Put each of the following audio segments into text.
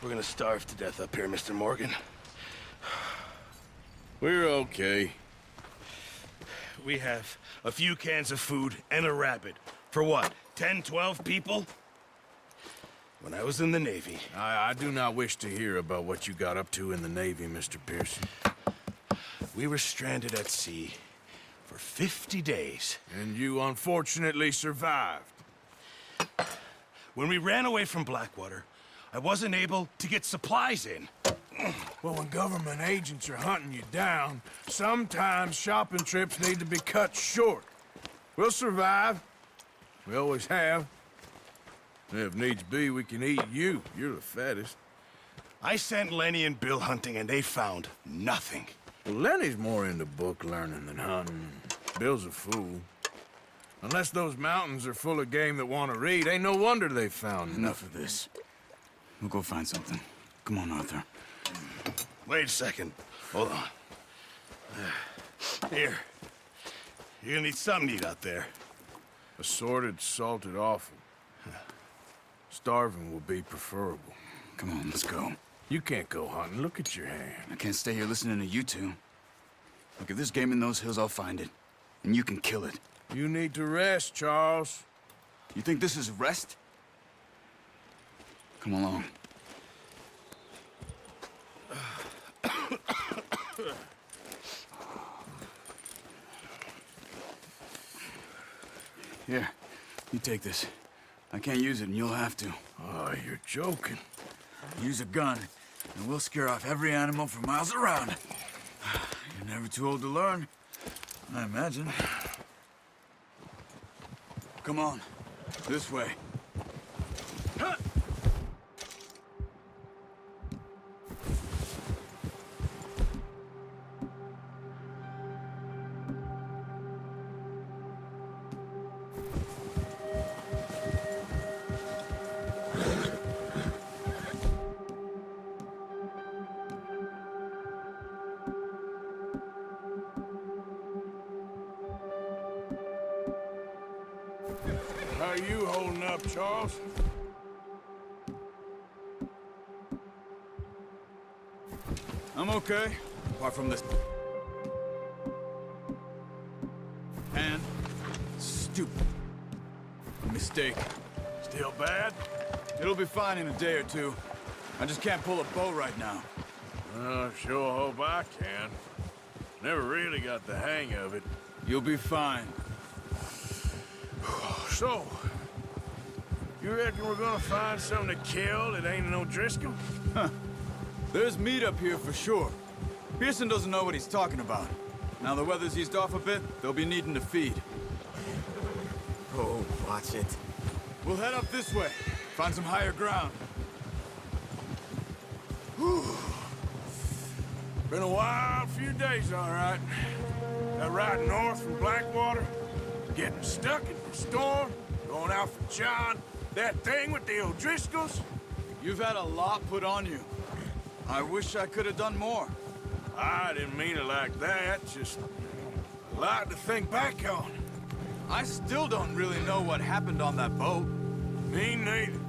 We're gonna starve to death up here, Mr. Morgan. We're okay. We have a few cans of food and a rabbit. For what, 10, 12 people? When I was in the Navy... I do not wish to hear about what you got up to in the Navy, Mr. Pearson. We were stranded at sea for 50 days. And you unfortunately survived. When we ran away from Blackwater, I wasn't able to get supplies in. Well, when government agents are hunting you down, sometimes shopping trips need to be cut short. We'll survive. We always have. If needs be, we can eat you. You're the fattest. I sent Lenny and Bill hunting, and they found nothing. Well, Lenny's more into book learning than hunting. Bill's a fool. Unless those mountains are full of game that want to read, ain't no wonder they found Enough of this. We'll go find something. Come on, Arthur. Wait a second. Hold on. Here. You're gonna need something to eat out there. Assorted, salted offal. Starving will be preferable. Come on, let's go. You can't go hunting. Look at your hand. I can't stay here listening to you two. Look, if there's game in those hills, I'll find it. And you can kill it. You need to rest, Charles. You think this is rest? Come along. Here, you take this. I can't use it, and you'll have to. Oh, you're joking. Use a gun, and we'll scare off every animal for miles around. You're never too old to learn, I imagine. Come on, this way. How are you holding up, Charles? I'm okay, apart from this. And stupid. Mistake. Still bad? It'll be fine in a day or two. I just can't pull a bow right now. Sure hope I can. Never really got the hang of it. You'll be fine. So, you reckon we're gonna find something to kill that ain't no Driscoll? There's meat up here for sure. Pearson doesn't know what he's talking about. Now the weather's eased off a bit, they'll be needing to feed. Oh, watch it. We'll head up this way, find some higher ground. Whew. Been a wild few days, all right. That ride north from Blackwater, getting stuck in the storm, going out for John, that thing with the O'Driscolls. You've had a lot put on you. I wish I could have done more. I didn't mean it like that, just a lot to think back on. I still don't really know what happened on that boat. Me neither.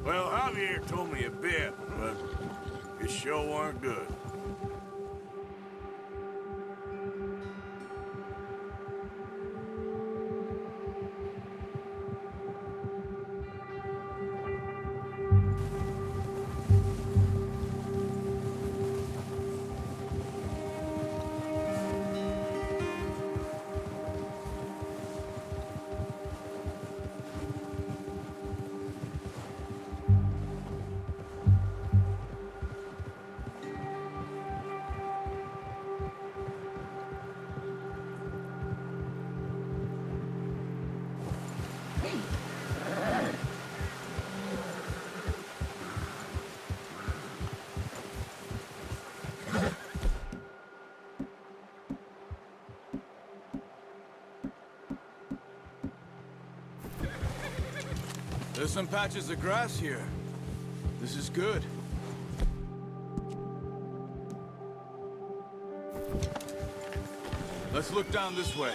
Well, Javier told me a bit, but it sure weren't good. There's some patches of grass here. This is good. Let's look down this way.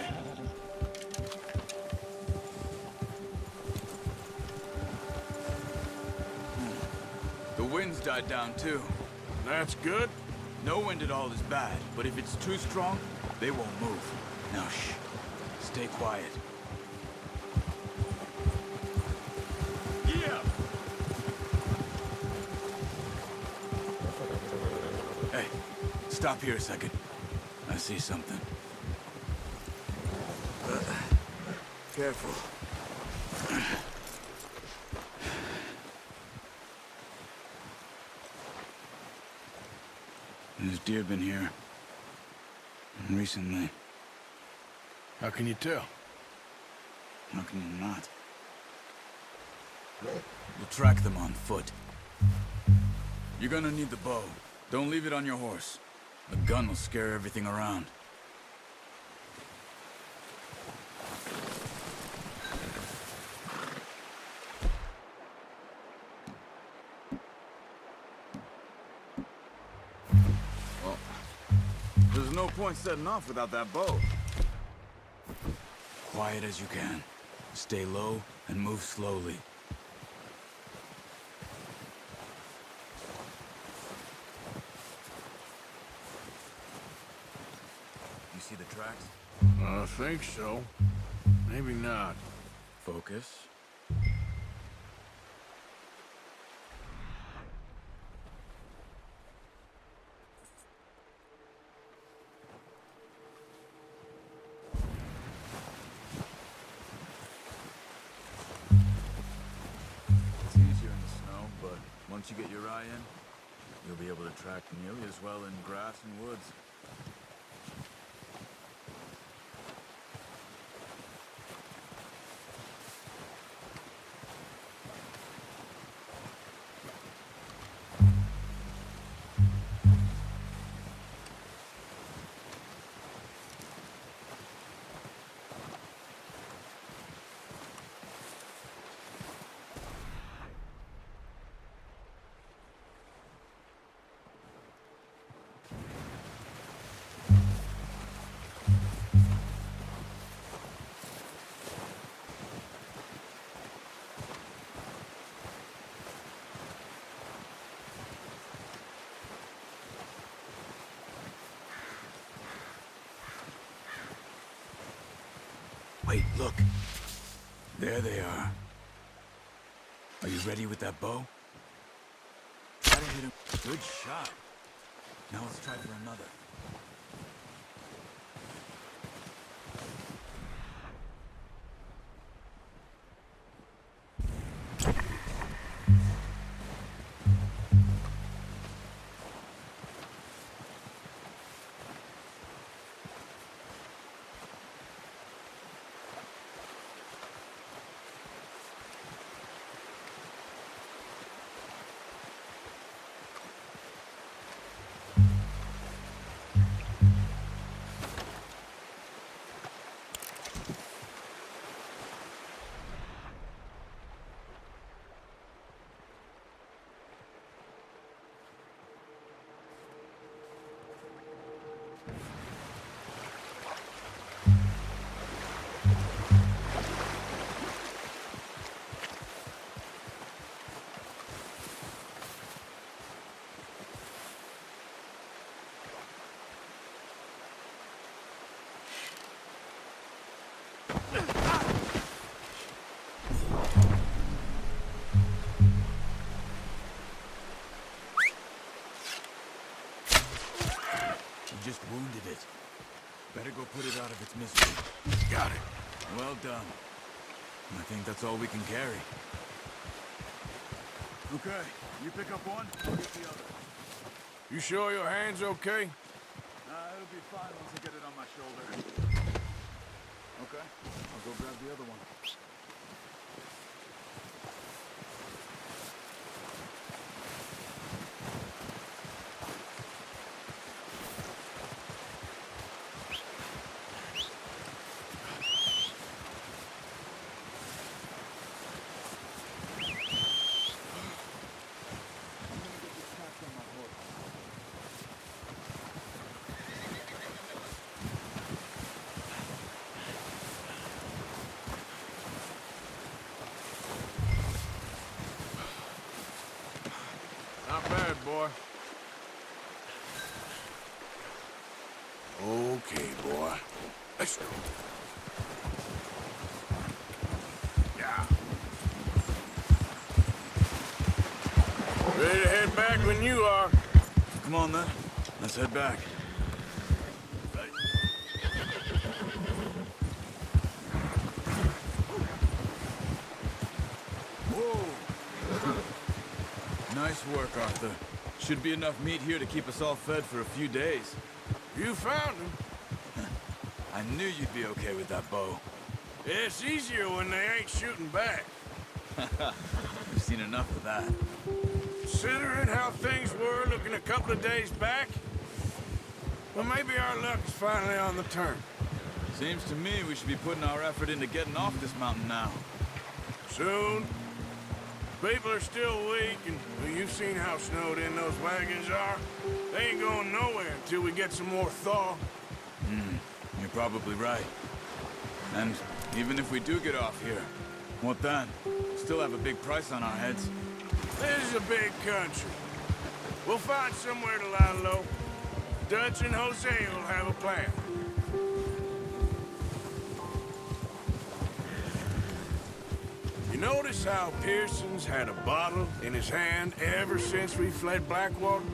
wind's died down too. That's good. No wind at all is bad, but if it's too strong, they won't move. Now shh. Stay quiet. Yeah! Hey, stop here a second. I see something. Careful. There's deer been here. Recently. How can you tell? How can you not? We'll track them on foot. You're gonna need the bow. Don't leave it on your horse. A gun will scare everything around. Well, there's no point setting off without that bow. Quiet as you can. Stay low and move slowly. You see the tracks? I think so. Maybe not. Focus. It's easier in the snow, but once you get your eye in, you'll be able to track nearly as well in grass and woods. Wait, look. There they are. Are you ready with that bow? Try to hit him. Good shot. Now let's try for another. You just wounded it. Better go put it out of its misery. Got it. Well done. I think that's all we can carry. Okay, you pick up one, I'll get the other. You sure your hand's okay? It'll be fine once I get it on my shoulder. Okay, I'll go grab the other one. boy. Okay, boy. Let's go. Yeah. Ready to head back when you are. Come on, then. Let's head back. Whoa! Nice work, Arthur. Should be enough meat here to keep us all fed for a few days. You found him. I knew you'd be okay with that bow. It's easier when they ain't shooting back. We've seen enough of that. Considering how things were looking a couple of days back, well, maybe our luck is finally on the turn. Seems to me we should be putting our effort into getting off this mountain now. Soon. People are still weak, and well, you've seen how snowed in those wagons are. They ain't going nowhere until we get some more thaw. You're probably right. And even if we do get off here, what then? We'll still have a big price on our heads. This is a big country. We'll find somewhere to lie low. Dutch and Jose will have a plan. You notice how Pearson's had a bottle in his hand ever since we fled Blackwater?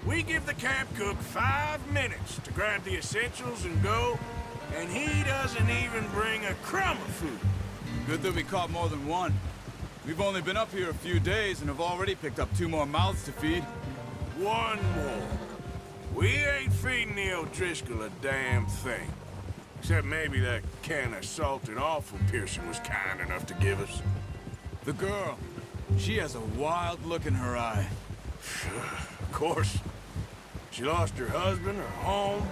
We give the camp cook 5 minutes to grab the essentials and go, and he doesn't even bring a crumb of food. Good that we caught more than one. We've only been up here a few days and have already picked up 2 more mouths to feed. 1 more. We ain't feeding the O'Driscoll a damn thing. Except maybe that can of salted offal Pearson was kind enough to give us. The girl, she has a wild look in her eye. Of course. She lost her husband, her home,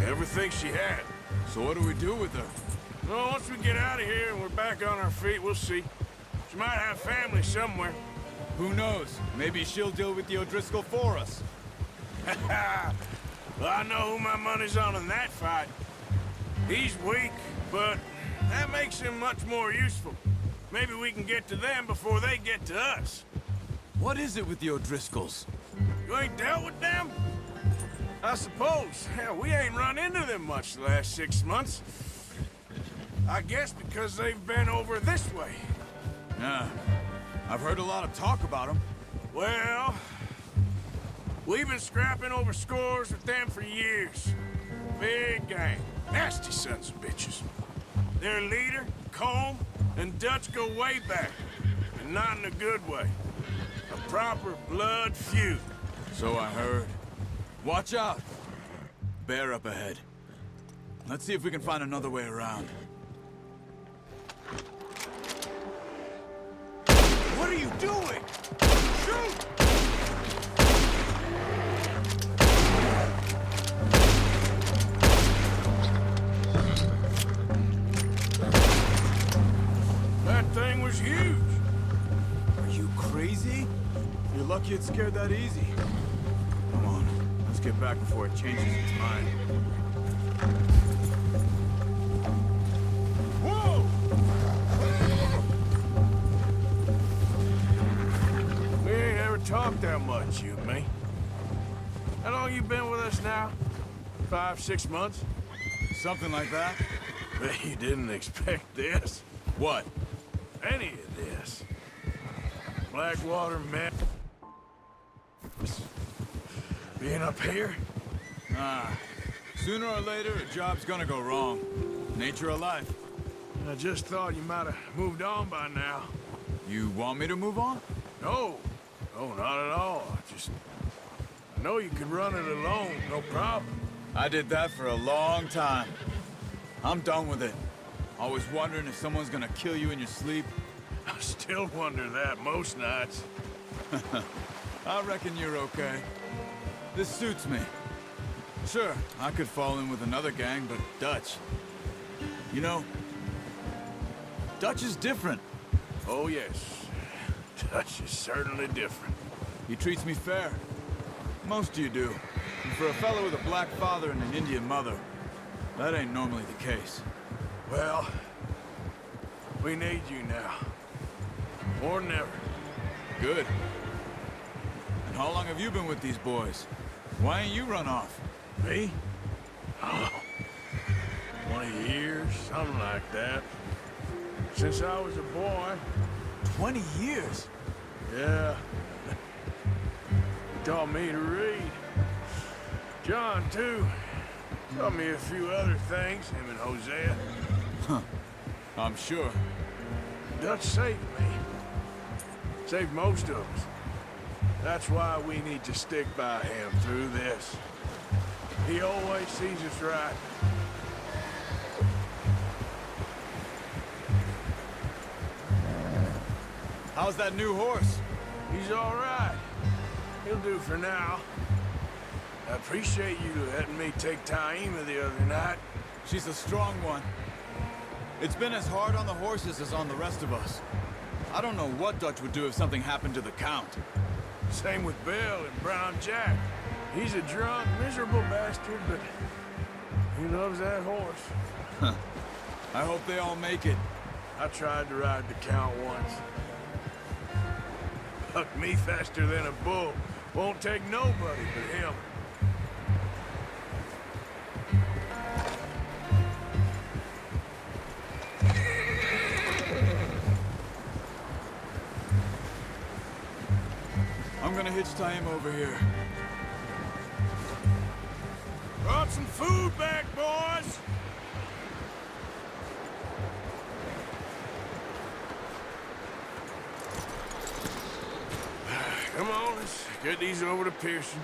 everything she had. So what do we do with her? Well, once we get out of here and we're back on our feet, we'll see. She might have family somewhere. Who knows? Maybe she'll deal with the O'Driscoll for us. Well, I know who my money's on in that fight. He's weak, but that makes him much more useful. Maybe we can get to them before they get to us. What is it with the O'Driscolls? You ain't dealt with them? I suppose. Hell, we ain't run into them much the last 6 months. I guess because they've been over this way. Yeah, I've heard a lot of talk about them. Well, we've been scrapping over scores with them for years. Big gang. Nasty sons of bitches. Their leader, Colm, and Dutch go way back. And not in a good way. A proper blood feud. So I heard. Watch out! Bear up ahead. Let's see if we can find another way around. What are you doing? Shoot! That thing was huge. Are you crazy? You're lucky it scared that easy. Come on, let's get back before it changes its mind. Whoa! We ain't ever talked that much, you and me. How long you been with us now? 5, 6 months? Something like that? Bet you didn't expect this. What? Any of this. Blackwater men. Being up here? Sooner or later, a job's gonna go wrong. Nature of life. I just thought you might have moved on by now. You want me to move on? No. No, not at all. I know you could run it alone, no problem. I did that for a long time. I'm done with it. Always wondering if someone's gonna kill you in your sleep. I still wonder that most nights. I reckon you're okay. This suits me. Sure, I could fall in with another gang, but Dutch... You know, Dutch is different. Oh, yes. Dutch is certainly different. He treats me fair. Most of you do. And for a fellow with a black father and an Indian mother, that ain't normally the case. Well, we need you now. More than ever. Good. How long have you been with these boys? Why ain't you run off? Me? Oh, 20 years, something like that. Since I was a boy. 20 years? Yeah. He taught me to read. John, too. Taught me a few other things, him and Hosea. I'm sure. Dutch saved me. Saved most of us. That's why we need to stick by him through this. He always sees us right. How's that new horse? He's all right. He'll do for now. I appreciate you letting me take Taima the other night. She's a strong one. It's been as hard on the horses as on the rest of us. I don't know what Dutch would do if something happened to the Count. Same with Bill and Brown Jack. He's a drunk, miserable bastard, but he loves that horse. I hope they all make it. I tried to ride the Count once. Bucked me faster than a bull. Won't take nobody but him. I'm gonna hitch Taima over here. Brought some food back, boys! Come on, let's get these over to Pearson.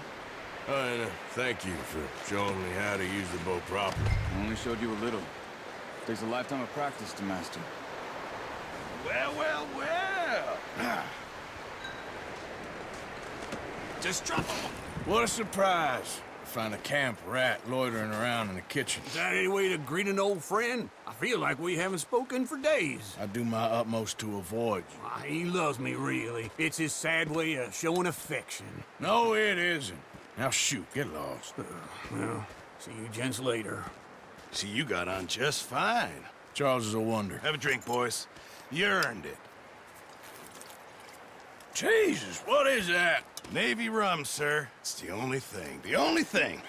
And thank you for showing me how to use the bow properly. I only showed you a little. Takes a lifetime of practice to master. Well, well, well. Just drop them. What a surprise. Find a camp rat loitering around in the kitchen. Is that any way to greet an old friend? I feel like we haven't spoken for days. I do my utmost to avoid you. Why, he loves me, really. It's his sad way of showing affection. No, it isn't. Now shoot, get lost. Well, see you gents later. See, you got on just fine. Charles is a wonder. Have a drink, boys. You earned it. Jesus, what is that? Navy rum, sir. It's the only thing. The only thing.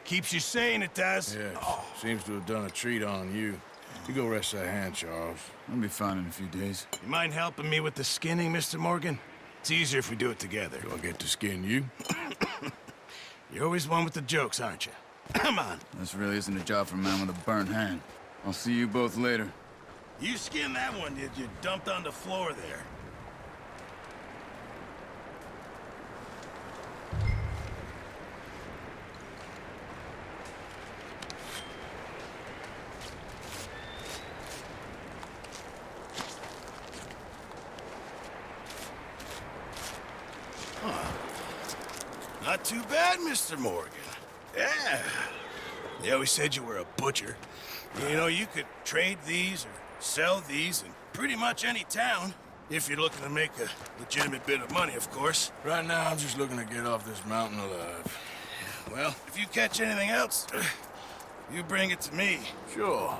Keeps you sane, it does. Yes, seems to have done a treat on you. You go rest that hand, Charles. I'll be fine in a few days. You mind helping me with the skinning, Mr. Morgan? It's easier if we do it together. Do I get to skin you? You're always one with the jokes, aren't you? Come on. This really isn't a job for a man with a burnt hand. I'll see you both later. You skinned that one you dumped on the floor there. Not too bad, Mr. Morgan. Yeah. They always said you were a butcher. You know, you could trade these or sell these in pretty much any town. If you're looking to make a legitimate bit of money, of course. Right now, I'm just looking to get off this mountain alive. Well, if you catch anything else, you bring it to me. Sure.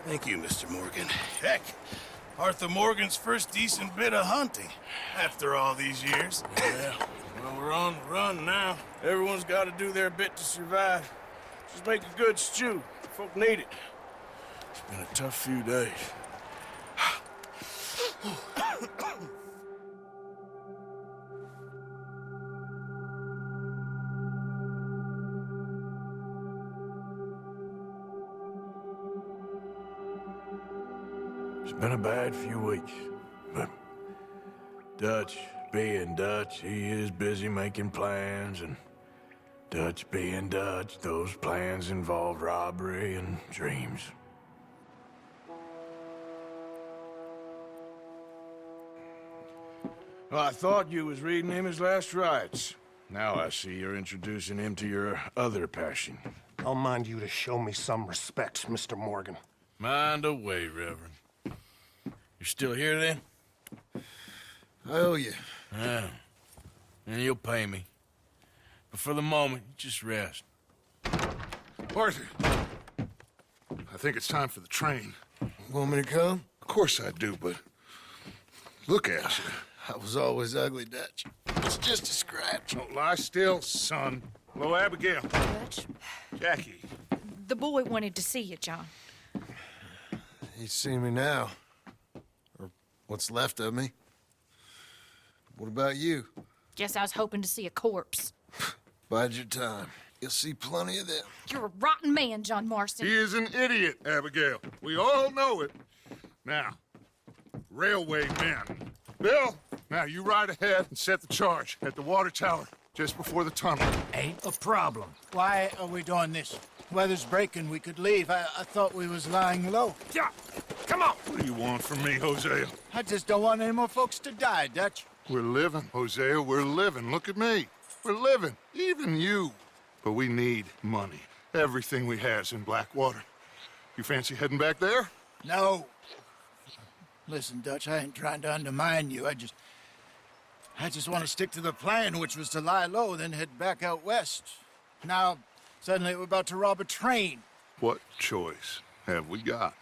Thank you, Mr. Morgan. Heck, Arthur Morgan's first decent bit of hunting after all these years. Yeah. Well, we're on the run now. Everyone's got to do their bit to survive. Just make a good stew. Folk need it. It's been a tough few days. It's been a bad few weeks, but Dutch being Dutch, he is busy making plans, and Dutch being Dutch, those plans involve robbery and dreams. Well, I thought you was reading him his last rites. Now I see you're introducing him to your other passion. I'll mind you to show me some respect, Mr. Morgan. Mind away, Reverend. You're still here, then? I owe you. Yeah. And you'll pay me. But for the moment, just rest. Arthur, I think it's time for the train. Want me to come? Of course I do, but look at you. I was always ugly, Dutch. It's just a scratch. Don't lie still, son. Hello, Abigail. Dutch, Jackie. the boy wanted to see you, John. He's seen me now. Or what's left of me. What about you? Guess I was hoping to see a corpse. Bide your time. You'll see plenty of them. You're a rotten man, John Marston. He is an idiot, Abigail. We all know it. Now, railway men. Bill, now you ride ahead and set the charge at the water tower just before the tunnel. Ain't a problem. Why are we doing this? Weather's breaking. We could leave. I thought we was lying low. Yeah, come on. What do you want from me, Hosea? I just don't want any more folks to die, Dutch. We're living, Hosea. We're living. Look at me. We're living. Even you. But we need money. Everything we has in Blackwater. You fancy heading back there? No. Listen, Dutch, I ain't trying to undermine you. I just want to stick to the plan, which was to lie low, then head back out west. Now, suddenly we're about to rob a train. What choice have we got?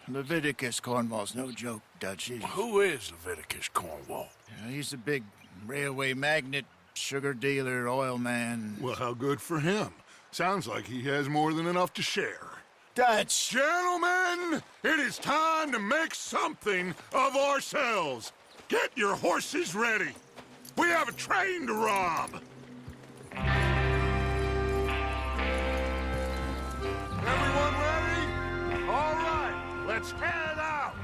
Leviticus Cornwall's no joke, Dutch. Who is Leviticus Cornwall? He's a big railway magnate, sugar dealer, oil man. Well, how good for him. Sounds like he has more than enough to share. Dutch! Gentlemen, it is time to make something of ourselves. Get your horses ready. We have a train to rob. Everyone ready? All right, let's head out.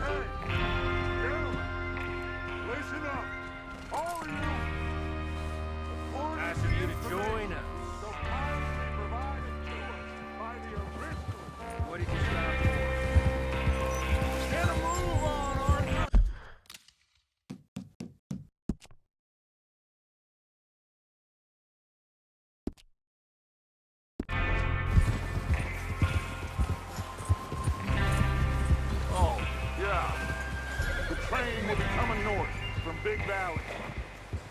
Okay. Gentlemen, listen up. All of you. Nice of you to join us. So kindly provided to us by the original. What did you stop for? Get a move on, Arthur. Oh, yeah. The train will be coming north from Big Valley.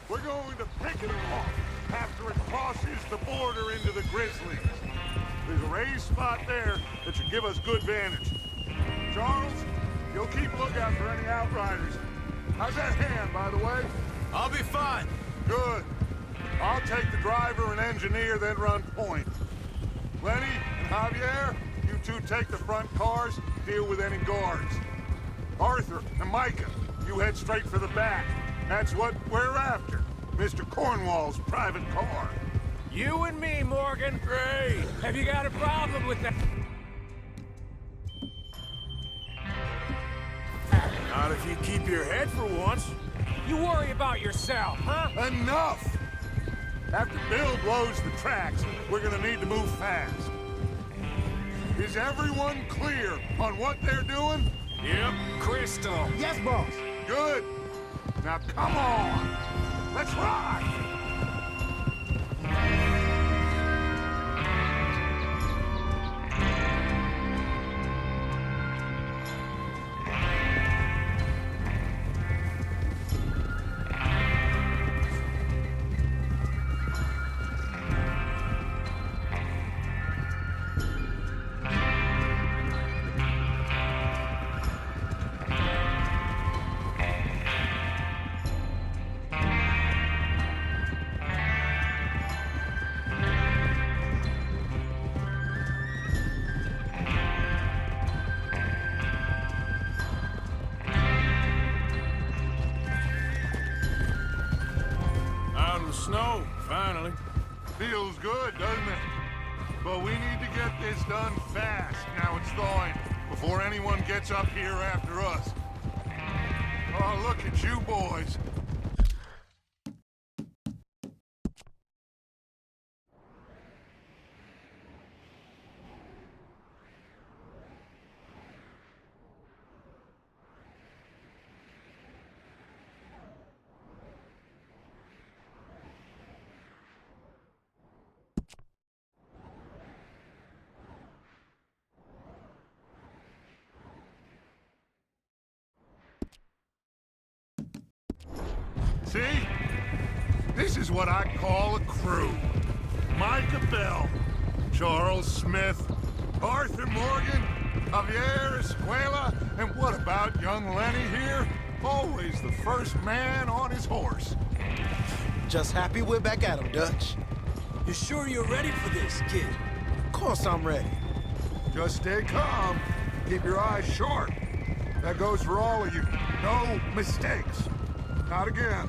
We're going to pick it off after it crosses the border into the Grizzlies. There's a raised spot there that should give us good vantage. Charles, you'll keep lookout for any outriders. How's that hand, by the way? I'll be fine. Good. I'll take the driver and engineer, then run point. Lenny and Javier, you two take the front cars, deal with any guards. Arthur and Micah, you head straight for the back. That's what we're after. Mr. Cornwall's private car. You and me, Morgan. Great. Have you got a problem with that? Not if you keep your head for once. You worry about yourself, huh? Enough! After Bill blows the tracks, we're gonna need to move fast. Is everyone clear on what they're doing? Yep. Crystal. Yes, boss. Good. Now come on. Let's ride. Out of the snow, finally. Feels good, doesn't it? But we need to get this done fast. Now it's thawing, before anyone gets up here after us. Oh, look at you boys. See? This is what I call a crew. Micah Bell, Charles Smith, Arthur Morgan, Javier Escuela, and what about young Lenny here? Always the first man on his horse. Just happy we're back at him, Dutch. You sure you're ready for this, kid? Of course I'm ready. Just stay calm. Keep your eyes sharp. That goes for all of you. No mistakes. Not again.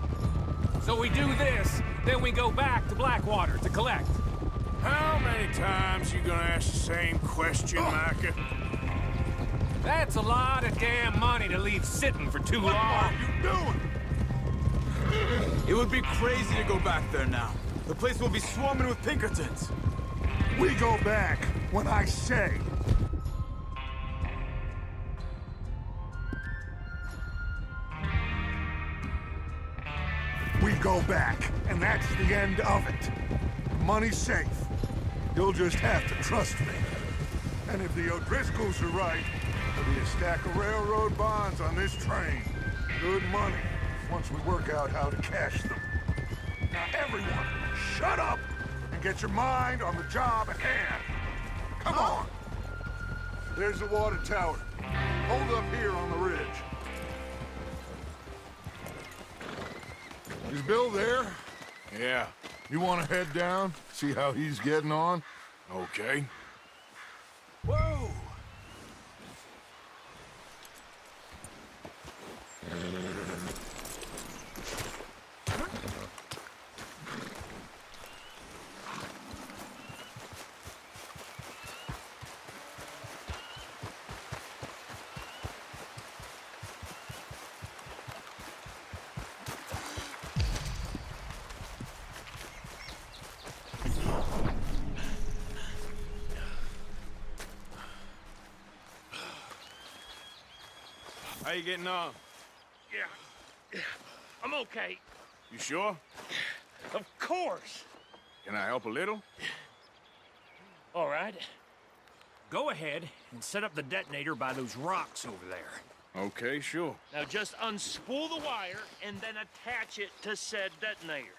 So we do this, then we go back to Blackwater to collect. How many times you gonna ask the same question, Micah? That's a lot of damn money to leave sitting for too What long. are you doing? It would be crazy to go back there now. The place will be swarming with Pinkertons. We go back when I say. We go back, and that's the end of it. Money's safe. You'll just have to trust me. And if the O'Driscolls are right, there'll be a stack of railroad bonds on this train. Good money, once we work out how to cash them. Now everyone, shut up and get your mind on the job at hand. Come on. There's the water tower. Hold up here on the ridge. Is Bill there? Yeah, You want to head down, see how he's getting on? okay. Whoa! How you getting on? Yeah, I'm okay. You sure? Of course. Can I help a little? All right. Go ahead and set up the detonator by those rocks over there. Okay, sure. Now just unspool the wire and then attach it to said detonator.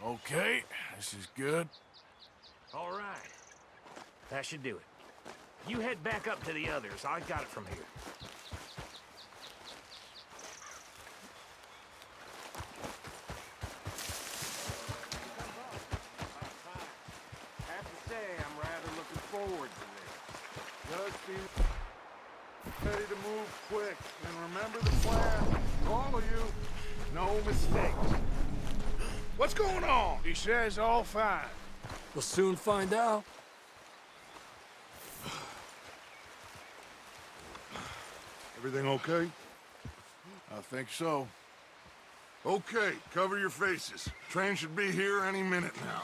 Okay, this is good. All right. That should do it. You head back up to the others. I got it from here. I have to say, I'm rather looking forward to this. Just be ready to move quick. And remember the plan. All of you, no mistakes. What's going on? He says all fine. We'll soon find out. Everything okay? I think so. Okay, cover your faces. Train should be here any minute now.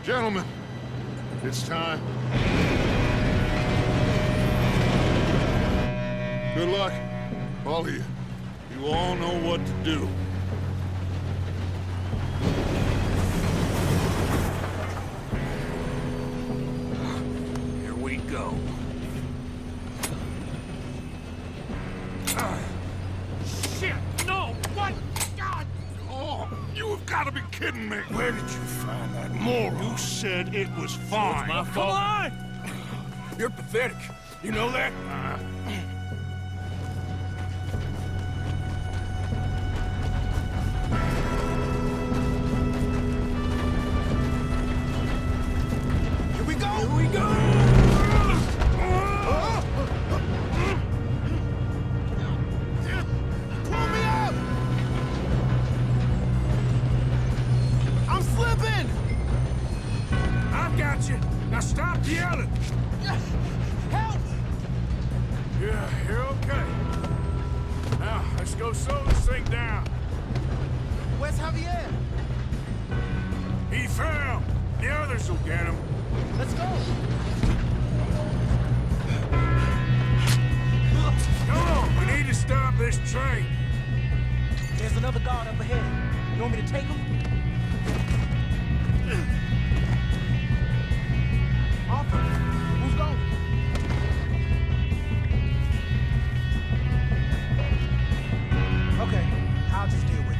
Gentlemen, it's time. Good luck, all of you. You all know what to do. Here we go. Shit! No! What? God! Oh, you have got to be kidding me. Where did you find that moron? You said it was fine. My Come fault. on! You're pathetic. You know that? Here we go! Here we go! Pull me up! go slow this thing down. Where's Javier? He fell. The others will get him. Let's go. Come on, we need to stop this train. There's another guard up ahead. You want me to take him? Arthur, who's going? Okay, I'll just deal with it.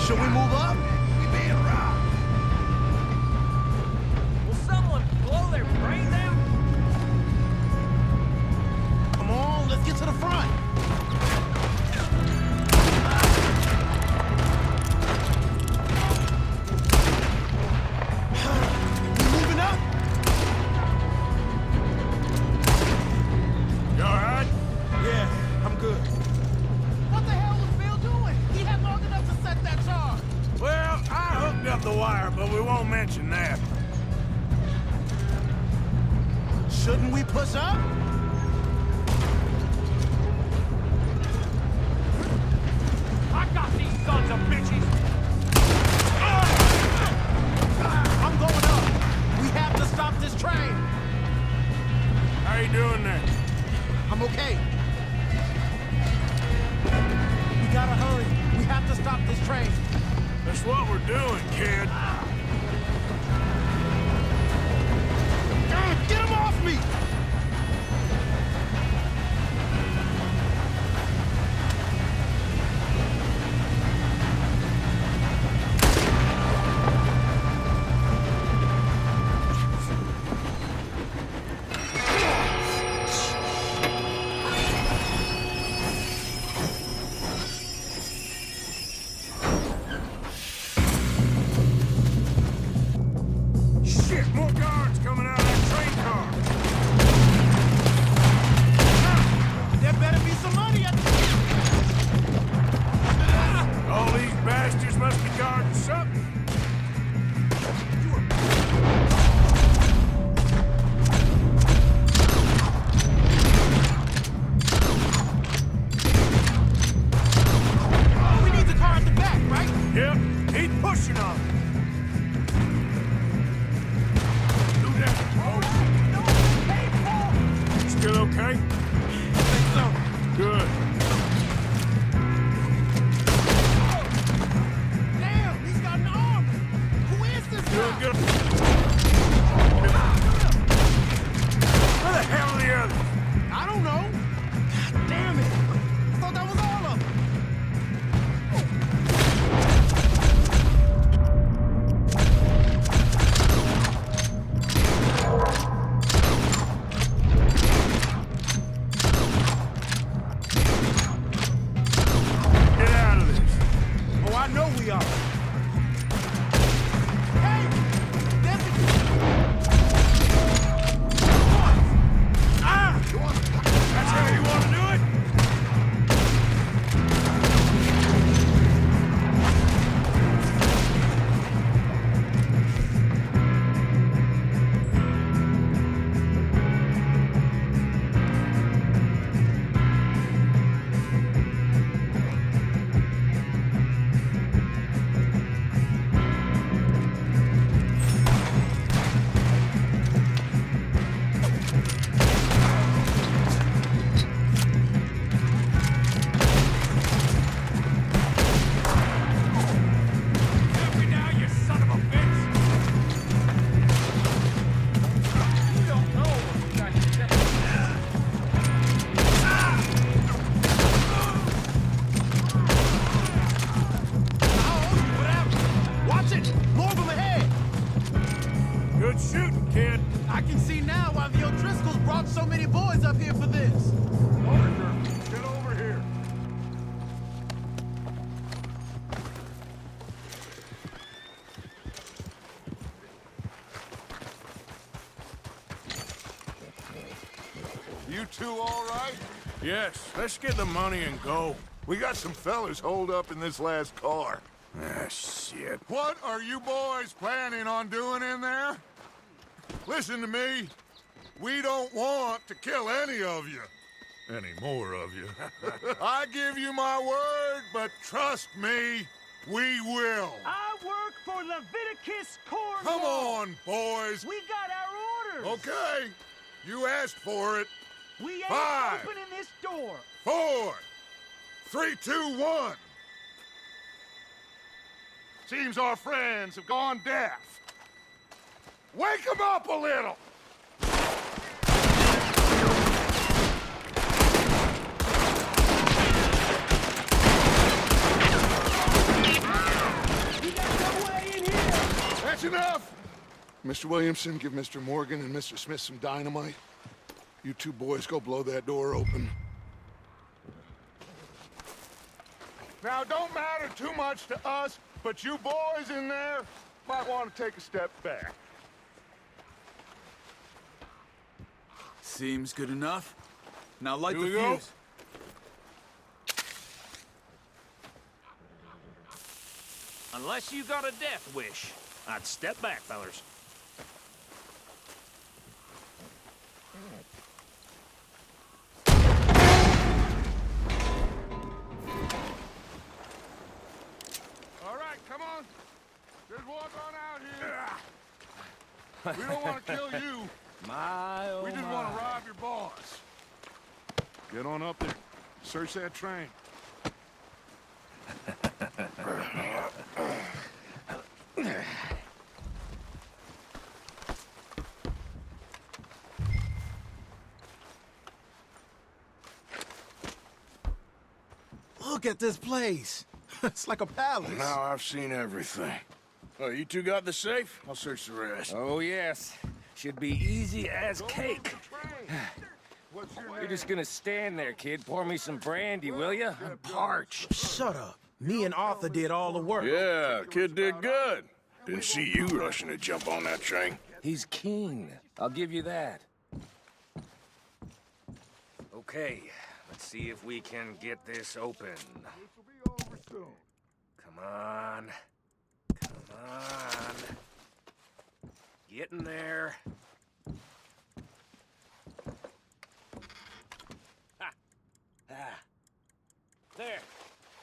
Should we move up? We being robbed. Will someone blow their brains out? Come on, let's get to the front. We moving up? You all right? Yeah, I'm good. What the hell was Bill doing? He had long enough to set that charge. Well, I hooked up the wire, but we won't mention that. Shouldn't we push up? I got these sons of bitches! I'm going up. We have to stop this train. How you doing there? I'm okay. We gotta hurry. We have to stop this train. That's what we're doing, kid. Get him off me! Shit, more guards coming out of that train car. There better be some money at All these bastards must be guarding something. We need the car at the back, right? Yep, keep pushing on it. Do that. You still okay? I think so. Good. Damn, he's got an arm. Who is this Doing guy? good. Where the hell are the others? I don't know. God damn it. I thought that was all of them. Get out of this. Oh, I know we are. Hey! There's a... Ah! That's how you want to do it? right? Yes, let's get the money and go. We got some fellas holed up in this last car. Ah, shit. What are you boys planning on doing in there? Listen to me. We don't want to kill any of you. Any more of you. I give you my word, but trust me, we will. I work for Leviticus Cornwall. Come on, boys. We got our orders. Okay. You asked for it. We ain't 5, opening this door. 4, 3, 2, 1. Seems our friends have gone deaf. Wake them up a little. That's enough! Mr. Williamson, give Mr. Morgan and Mr. Smith some dynamite. You two boys go blow that door open. Now, don't matter too much to us, but you boys in there might want to take a step back. Seems good enough. Now light Here the we go. fuse. Unless you got a death wish, I'd step back, fellers. All right, come on. Just walk on out here. We don't want to kill you. My, oh We just want to rob your boss. Get on up there. Search that train. Look at this place. It's like a palace. Now I've seen everything. Oh, you two got the safe? I'll search the rest. Oh, yes. Should be easy as cake. What's your You're name? just gonna stand there, kid. Pour me some brandy, will ya? I'm parched. Shut up. Me and Arthur did all the work. Yeah, kid did good. Didn't see you rushing to jump on that train. He's keen. I'll give you that. Okay, let's see if we can get this open. This will be over soon. Come on. Come on. Get in there. Ha! Ah. There.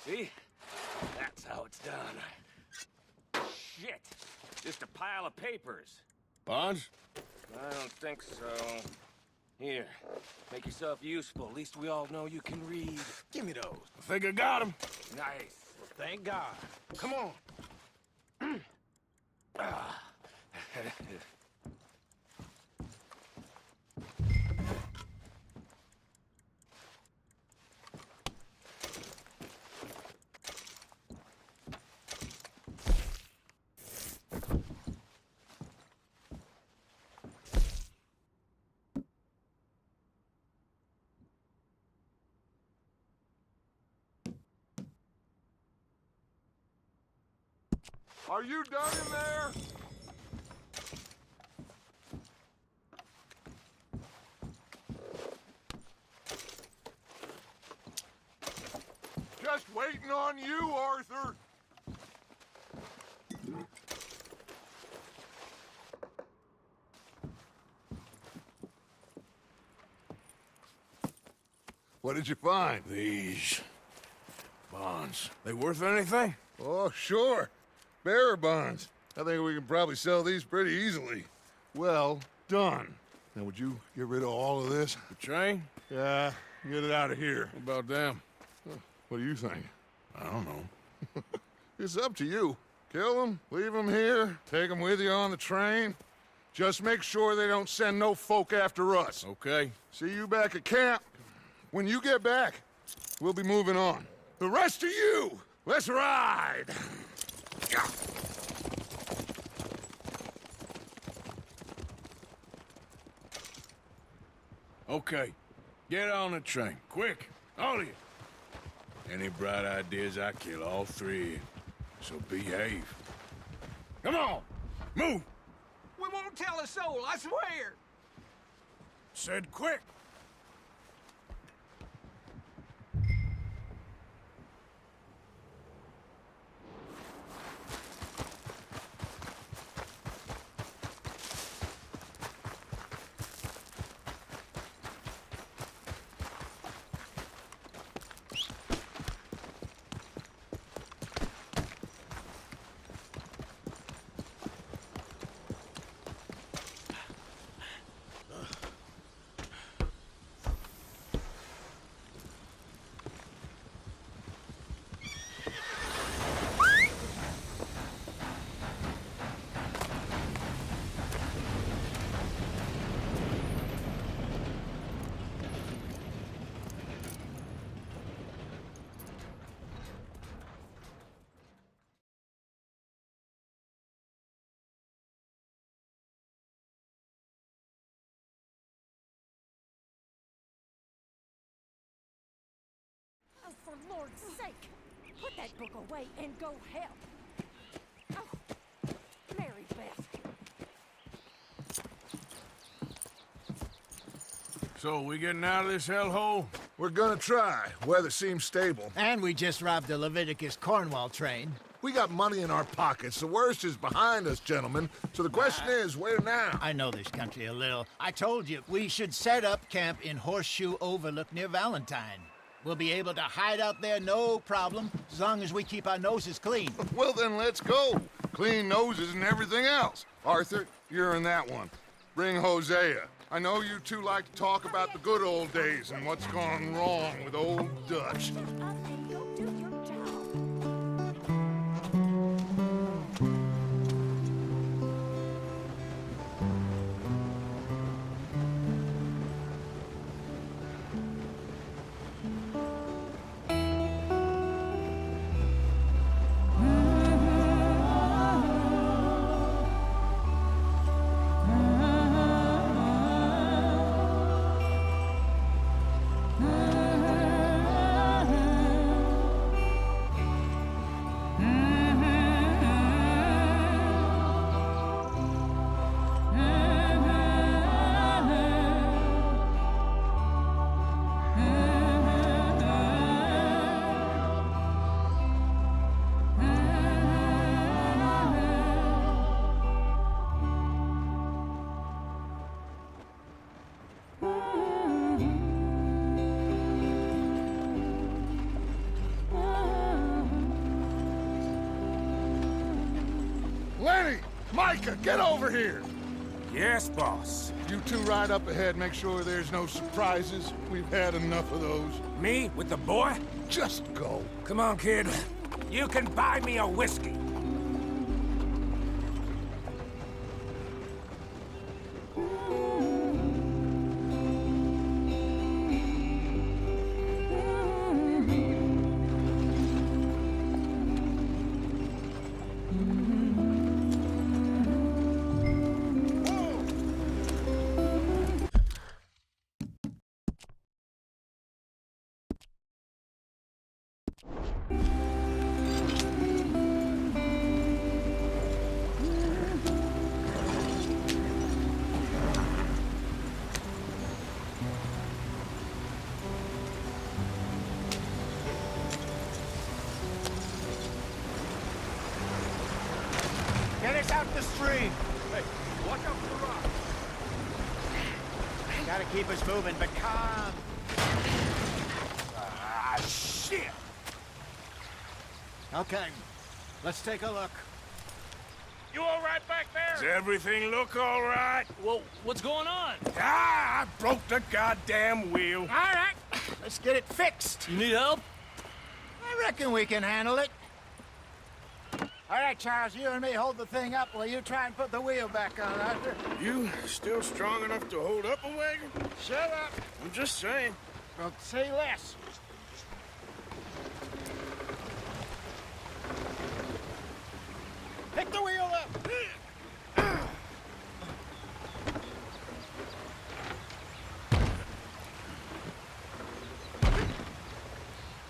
See? That's how it's done. Shit! Just a pile of papers. Bonds? I don't think so. Here, make yourself useful. At least we all know you can read. Give me those. I think I got him. Nice. Thank God. Come on. Ah. Are you done in there? Just waiting on you, Arthur. What did you find? These bonds. They worth anything? Oh, sure. Bearer bonds. I think we can probably sell these pretty easily. Well done. Now, would you get rid of all of this? The train? Yeah, get it out of here. What about them? What do you think? I don't know. It's up to you. Kill them, leave them here, take them with you on the train. Just make sure they don't send no folk after us. Okay. See you back at camp. When you get back, we'll be moving on. The rest of you, let's ride! Okay. Get on the train. Quick. All of you. Any bright ideas, I kill all three of you. So behave. Come on. Move. We won't tell a soul, I swear. Said quick. Lord's sake! Put that book away and go help. Oh, Mary Beth. So, we getting out of this hellhole? We're gonna try. Weather seems stable. And we just robbed the Leviticus Cornwall train. We got money in our pockets. The worst is behind us, gentlemen. So the question is, where now? I know this country a little. I told you, we should set up camp in Horseshoe Overlook near Valentine. We'll be able to hide out there, no problem, as long as we keep our noses clean. Well, then let's go. Clean noses and everything else. Arthur, you're in that one. Bring Hosea. I know you two like to talk about the good old days and what's gone wrong with old Dutch. Lenny! Micah, get over here! Yes, boss. You two ride up ahead, make sure there's no surprises. We've had enough of those. Me with the boy? Just go. Come on, kid. You can buy me a whiskey. Get us out the stream. Hey, watch out for the rock. Gotta keep us moving, but calm. Ah, shit! Okay, let's take a look. You all right back there? Does everything look all right? Well, what's going on? Ah, I broke the goddamn wheel. All right, let's get it fixed. You need help? I reckon we can handle it. All right, Charles, you and me hold the thing up while you try and put the wheel back on, Arthur. You still strong enough to hold up a wagon? Shut up. I'm just saying. Well, say less. Pick the wheel up.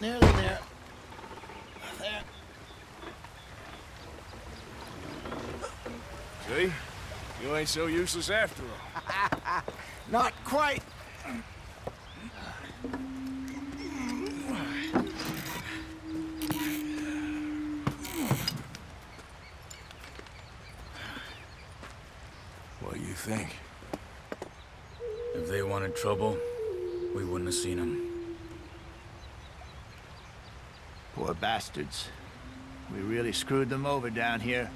Nearly there. There. See? You ain't so useless after all. Not quite. What do you think? If they wanted trouble, we wouldn't have seen them. Poor bastards. We really screwed them over down here.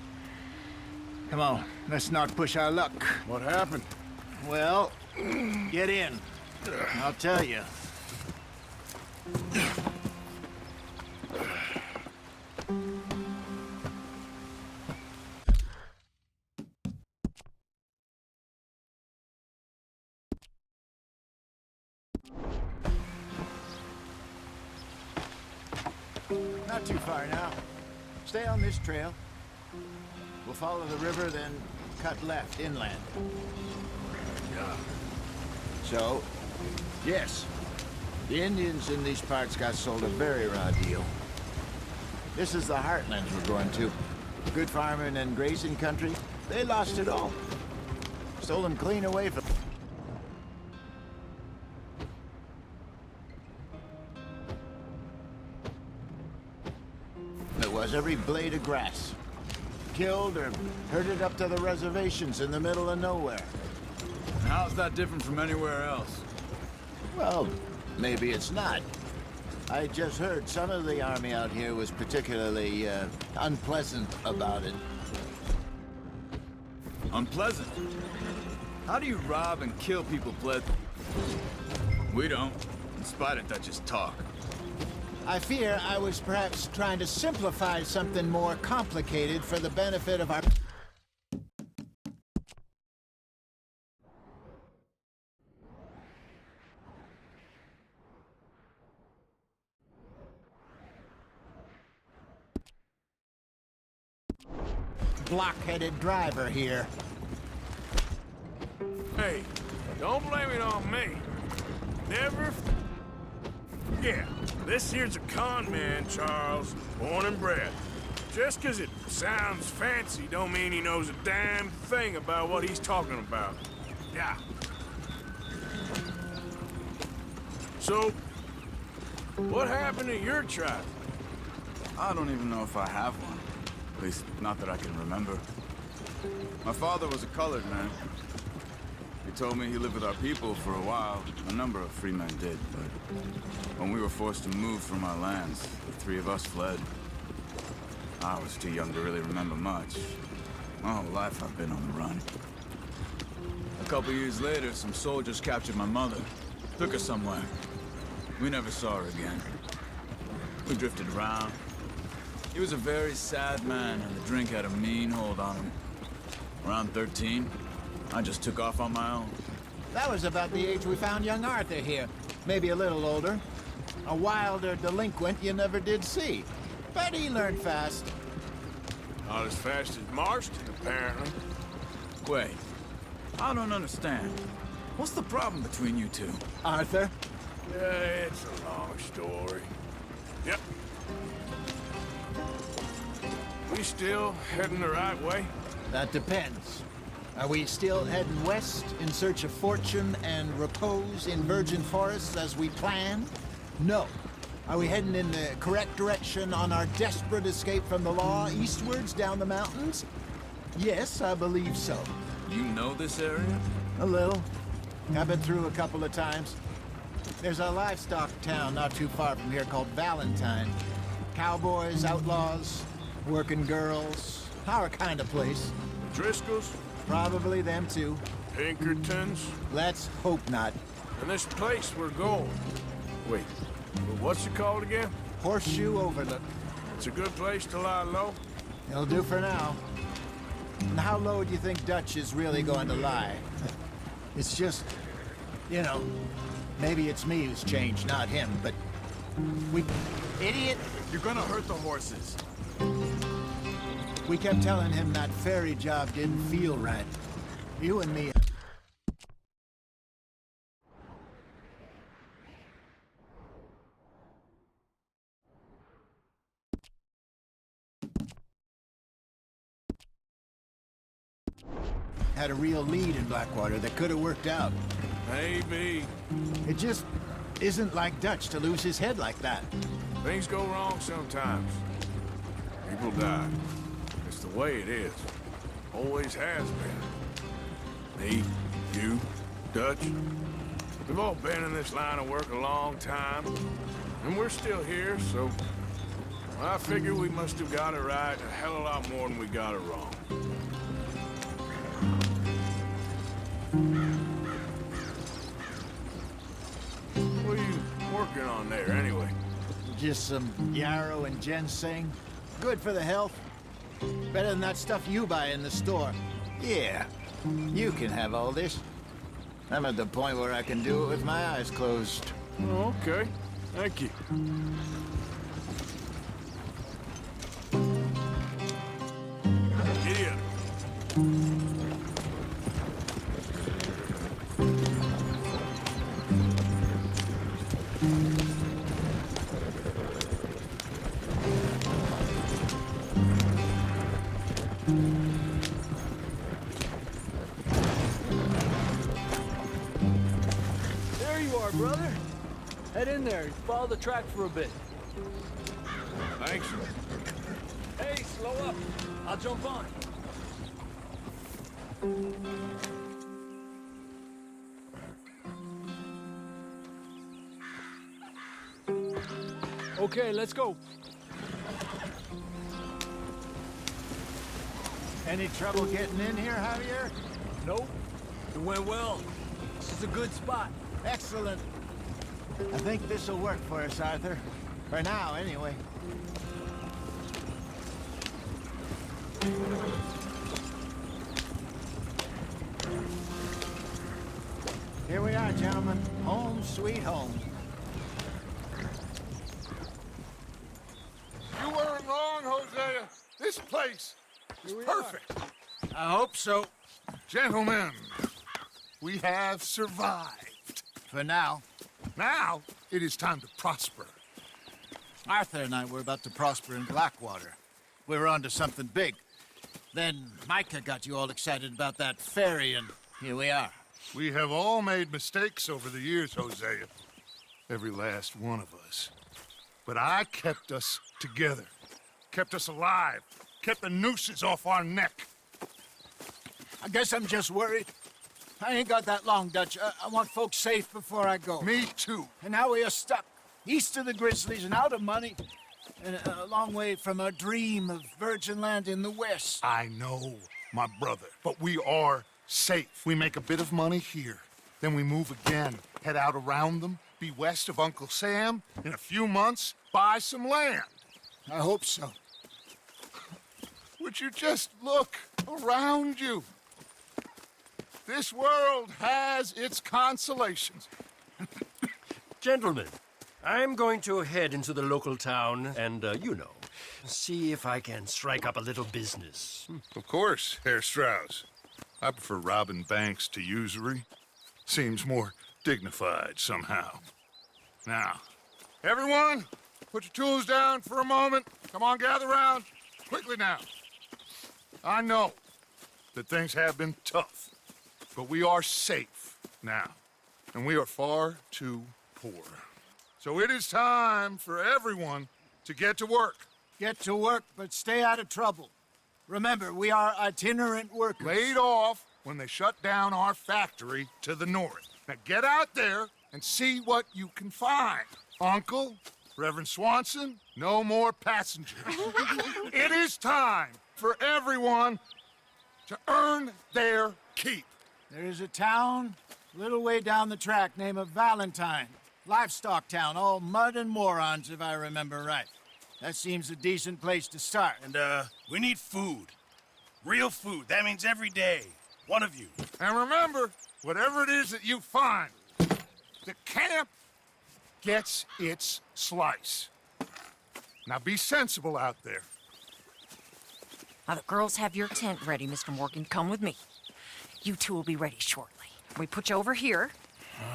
Come on, let's not push our luck. What happened? Well, get in. I'll tell you. Not too far now. Stay on this trail. We'll follow the river, then cut left inland. Yeah. So, yes. The Indians in these parts got sold a very raw deal. This is the heartlands we're going to. Good farming and grazing country, they lost it all. Stole them clean away from... It was every blade of grass. Killed or herded up to the reservations in the middle of nowhere. How's that different from anywhere else? Well, maybe it's not. I just heard some of the army out here was particularly unpleasant about it. Unpleasant? How do you rob and kill people pleasant? We don't, in spite of Dutch's talk. I fear I was perhaps trying to simplify something more complicated for the benefit of our... block-headed driver here. Hey, don't blame it on me. Never forget, this here's a con man, Charles, born and bred. Just 'cause it sounds fancy don't mean he knows a damn thing about what he's talking about. Yeah. So, what happened to your tribe? I don't even know if I have one. At least, not that I can remember. My father was a colored man. He told me he lived with our people for a while. A number of free men did, but when we were forced to move from our lands, the three of us fled. I was too young to really remember much. My whole life I've been on the run. A couple years later, some soldiers captured my mother. Took her somewhere. We never saw her again. We drifted around. He was a very sad man, and the drink had a mean hold on him. Around 13, I just took off on my own. That was about the age we found young Arthur here. Maybe a little older. A wilder delinquent you never did see. But he learned fast. Not as fast as Marston, apparently. Wait, I don't understand. What's the problem between you two? Arthur? Yeah, it's a long story. Yep. We still heading the right way? That depends. Are we still heading west in search of fortune and repose in virgin forests as we planned? No. Are we heading in the correct direction on our desperate escape from the law eastwards down the mountains? Yes, I believe so. You know this area? A little. I've been through a couple of times. There's a livestock town not too far from here called Valentine. Cowboys, outlaws, working girls, our kind of place. Driscolls? Probably them too. Pinkertons? Let's hope not. And this place we're going. Wait, what's it called again? Horseshoe Overlook. It's a good place to lie low? It'll do for now. And how low do you think Dutch is really going to lie? It's just, you know, maybe it's me who's changed, not him, but we... Idiot! You're gonna hurt the horses. We kept telling him that ferry job didn't feel right. You and me... had a real lead in Blackwater that could have worked out. Maybe. It just isn't like Dutch to lose his head like that. Things go wrong sometimes. People die. It's the way it is. Always has been. Me, you, Dutch. We've all been in this line of work a long time. And we're still here, so... I figure we must have got it right a hell of a lot more than we got it wrong. What are you working on there, anyway? Just some yarrow and ginseng. Good for the health. Better than that stuff you buy in the store. Yeah, you can have all this. I'm at the point where I can do it with my eyes closed. Oh, okay. Thank you. Idiot. There you are, brother. Head in there and follow the track for a bit. Thanks. Hey, slow up. I'll jump on. Okay, let's go. Any trouble getting in here, Javier? Nope. It went well. This is a good spot. Excellent. I think this'll work for us, Arthur. For now, anyway. Here we are, gentlemen. Home sweet home. You weren't wrong, Hosea. This place is perfect. I hope so. Gentlemen, we have survived. For now. Now, it is time to prosper. Arthur and I were about to prosper in Blackwater. We were onto something big. Then Micah got you all excited about that ferry, and here we are. We have all made mistakes over the years, Hosea. Every last one of us. But I kept us together. Kept us alive. Kept the nooses off our neck. I guess I'm just worried. I ain't got that long, Dutch. I want folks safe before I go. Me too. And now we are stuck, east of the Grizzlies and out of money, and a long way from our dream of virgin land in the west. I know, my brother, but we are safe. We make a bit of money here, then we move again, head out around them, be west of Uncle Sam, in a few months, buy some land. I hope so. Would you just look around you? This world has its consolations. Gentlemen, I'm going to head into the local town and, see if I can strike up a little business. Of course, Herr Strauss. I prefer robbing banks to usury. Seems more dignified somehow. Now, everyone, put your tools down for a moment. Come on, gather round. Quickly now. I know that things have been tough, but we are safe now, and we are far too poor. So it is time for everyone to get to work. Get to work, but stay out of trouble. Remember, we are itinerant workers. Laid off when they shut down our factory to the north. Now get out there and see what you can find. Uncle, Reverend Swanson, no more passengers. It is time for everyone to earn their keep. There is a town a little way down the track named Valentine. Livestock town, all mud and morons, if I remember right. That seems a decent place to start. And, we need food. Real food. That means every day. One of you. And remember, whatever it is that you find, the camp gets its slice. Now be sensible out there. Now, the girls have your tent ready, Mr. Morgan. Come with me. You two will be ready shortly. We put you over here.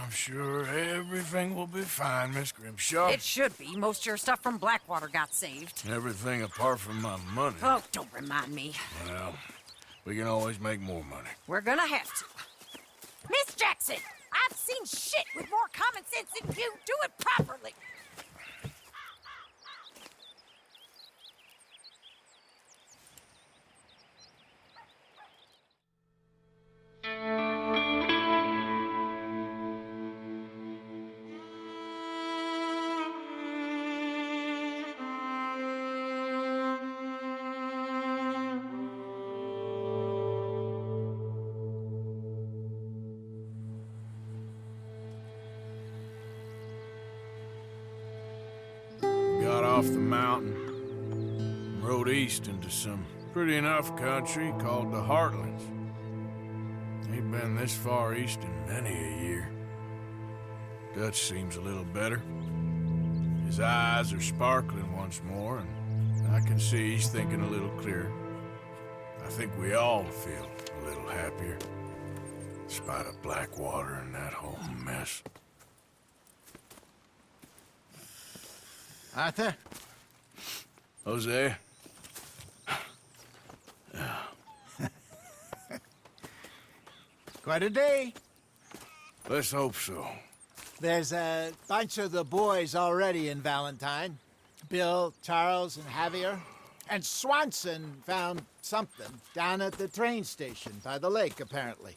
I'm sure everything will be fine, Miss Grimshaw. It should be. Most of your stuff from Blackwater got saved. Everything apart from my money. Oh, don't remind me. Well, we can always make more money. We're gonna have to. Miss Jackson, I've seen shit with more common sense than you. Do it properly. Got off the mountain, rode east into some pretty enough country called the Heartlands. Ain't been this far east in many a year. Dutch seems a little better. His eyes are sparkling once more, and I can see he's thinking a little clearer. I think we all feel a little happier, in spite of Blackwater and that whole mess. Arthur? Hosea? Quite a day. Let's hope so. There's a bunch of the boys already in Valentine. Bill, Charles, and Javier. And Swanson found something down at the train station by the lake, apparently.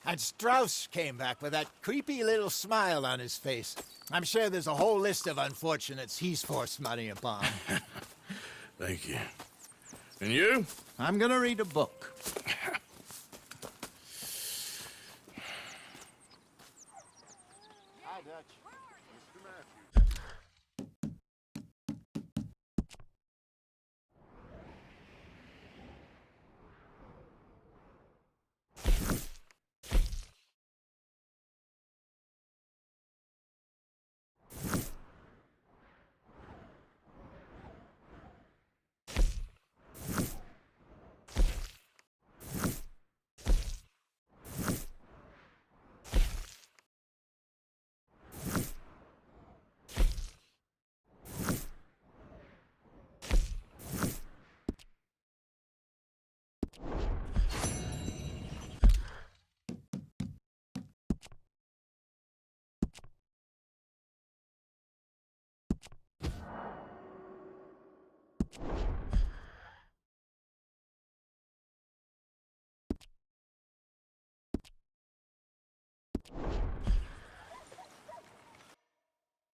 And Strauss came back with that creepy little smile on his face. I'm sure there's a whole list of unfortunates he's forced money upon. Thank you. And you? I'm gonna read a book.